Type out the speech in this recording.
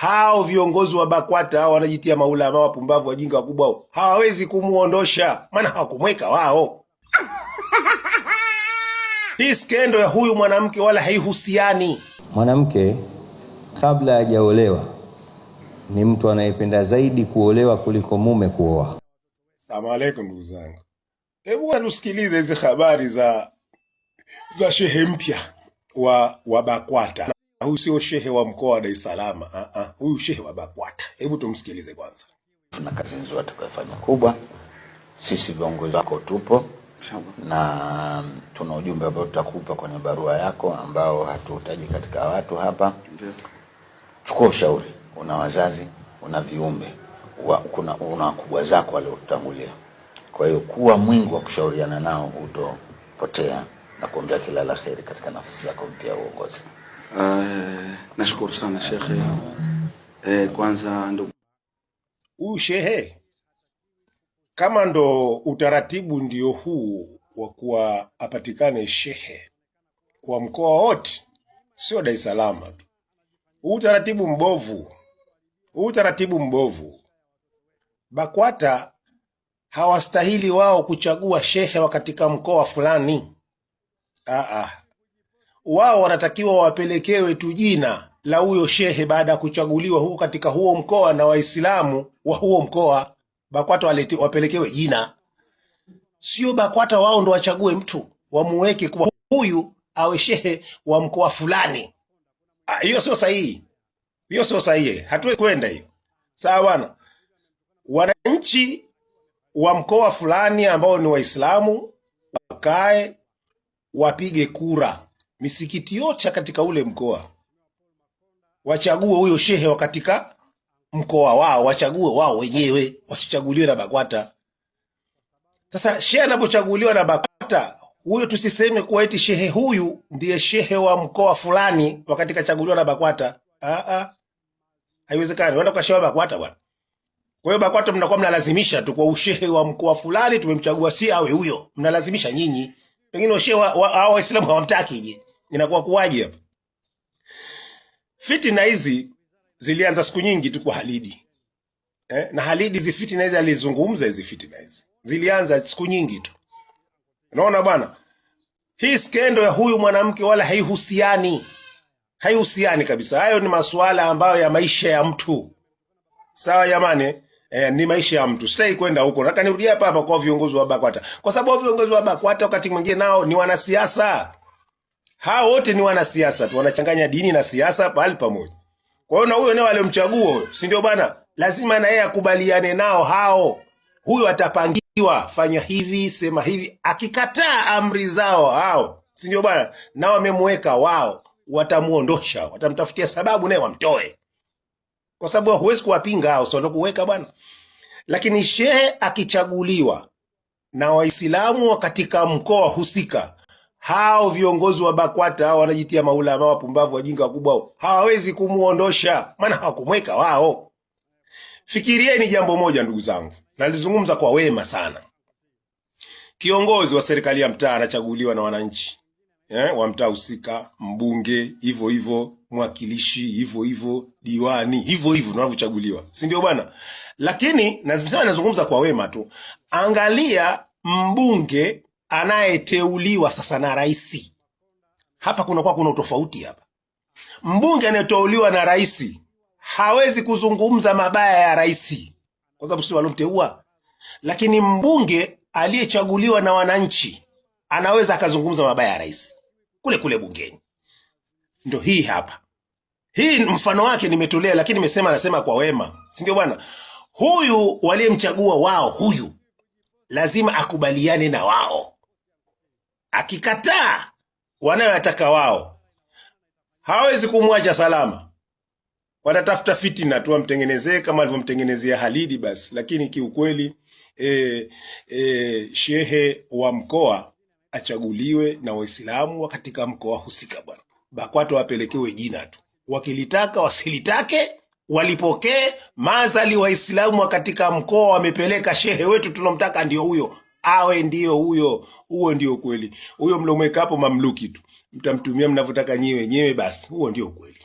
hao viongozi wa BAKWATA hao wanajitia maulama wapumbavu wajinga wakubwa hawawezi kumuondosha, maana hawakumweka wao. Hii skendo ya huyu mwanamke wala haihusiani. Mwanamke kabla hajaolewa ni mtu anayependa zaidi kuolewa kuliko mume kuoa. Asalamu alaykum ndugu zangu. Hebu tusikilize hizi habari za shehe mpya wa BAKWATA. Huyu sio shehe wa mkoa wa Dar es Salaam. Huyu shehe wa BAKWATA. Hebu tumsikilize kwanza. Tuna kazi nzuri tutakayofanya kubwa. Sisi viongozi wako tupo na tuna ujumbe ambao tutakupa kwenye barua yako ambao hatuhitaji katika watu hapa. Chukua ushauri. Una wazazi, una viumbe, una wakubwa zako waliotangulia. Kwa hiyo kuwa mwingi wa kushauriana nao, utopotea na kuombea kila la kheri katika nafasi yako mpya uongozi. Nashukuru sana Sheikh. Kwanza ndugu huyu shehe, kama ndo utaratibu ndio huu wa kuwa apatikane shehe kwa mkoa wote, sio Dar es Salaam tu. Utaratibu mbovu. Utaratibu mbovu. BAKWATA hawastahili wao kuchagua shehe wa katika mkoa fulani. Wao wanatakiwa wapelekewe tu jina la huyo shehe baada ya kuchaguliwa huko katika huo mkoa na Waislamu wa huo mkoa. BAKWATA wapelekewe jina. Sio BAKWATA wao ndo wachague mtu, wamuweke kwa huyu awe shehe wa mkoa fulani. Hiyo sio sahihi. Hiyo sio sahihi. Hatuwezi kwenda hiyo. Sawa bwana. Wananchi wa mkoa fulani ambao ni Waislamu wakae wapige kura. Misikiti yote katika ule mkoa wachague huyo shehe wa katika mkoa wao, wachague wao wenyewe, wasichaguliwe na BAKWATA. Sasa shehe anapochaguliwa na BAKWATA, huyo tusiseme kuwa eti shehe huyu ndiye shehe wa mkoa fulani wakati kachaguliwa na BAKWATA. Haiwezekani. Wenda kwa shehe wa BAKWATA bwana. Kwa hiyo BAKWATA mnakuwa mnalazimisha tu kwa ushehe wa mkoa fulani tumemchagua si awe huyo. Mnalazimisha nyinyi. Pengine ushehe wa Waislamu hawamtaki je. Inakuwa kuwaje hapa? Fitina hizi zilianza siku nyingi tu kwa Halidi. Na Halidi hizi fitina hizi alizungumza hizi fitina hizi. Zilianza siku nyingi tu. Unaona bwana? Hii skendo ya huyu mwanamke wala haihusiani. Haihusiani kabisa. Hayo ni masuala ambayo ya maisha ya mtu. Sawa jamani? Ni maisha ya mtu. Sitaki kwenda huko. Nataka nirudi hapa kwa viongozi wa BAKWATA. Kwa sababu viongozi wa BAKWATA wakati mwingine nao ni wanasiasa. Hao wote ni wanasiasa tu, wanachanganya dini na siasa pale pamoja. Kwa hiyo na huyo naye waliomchagua, si ndio bana? Lazima na yeye akubaliane nao hao. Huyo atapangiwa fanya hivi, sema hivi. Akikataa amri zao hao, si ndio bana? Na wamemweka wao, watamuondosha, watamtafutia sababu naye wamtoe. Kwa sababu huwezi kuwapinga hao, sio kuweka bwana. Lakini shehe akichaguliwa na Waislamu katika mkoa husika, hao viongozi wa BAKWATA hao wanajitia maulama wapumbavu wajinga wakubwa hawawezi kumuondosha, maana hawakumweka wao. Fikirieni jambo moja ndugu zangu, na nalizungumza kwa wema sana. Kiongozi wa serikali ya mtaa anachaguliwa na wananchi. Wa mtaa husika, mbunge hivyo hivyo, mwakilishi hivyo hivyo, diwani hivyo hivyo ndio wanachaguliwa. Si ndio bwana? Lakini nazungumza kwa wema tu. Angalia mbunge anayeteuliwa sasa na rais. Hapa kuna utofauti hapa. Mbunge anayeteuliwa na rais hawezi kuzungumza mabaya ya rais kwa sababu si walomteua. Lakini mbunge aliyechaguliwa na wananchi anaweza akazungumza mabaya ya rais kule bungeni. Ndio hii hapa. Hii mfano wake nimetolea, lakini nasema kwa wema. Si ndio bwana? Huyu waliyemchagua wao, huyu lazima akubaliane na wao. Akikataa wanayotaka wao, hawezi kumwacha salama. Watatafuta fitina tu wamtengenezee kama alivyomtengenezea Halidi basi. Lakini kiukweli shehe wa mkoa achaguliwe na Waislamu katika mkoa husika bwana. BAKWATA wapelekewe jina tu. Wakilitaka wasilitake, walipokee. Mazali Waislamu katika mkoa wamepeleka shehe wetu tunomtaka ndio huyo. Awe ndio huyo. Huo ndio kweli. Huyo mlomweka hapo mamluki tu. Mtamtumia mnavyotaka nyewe basi. Huo ndio kweli.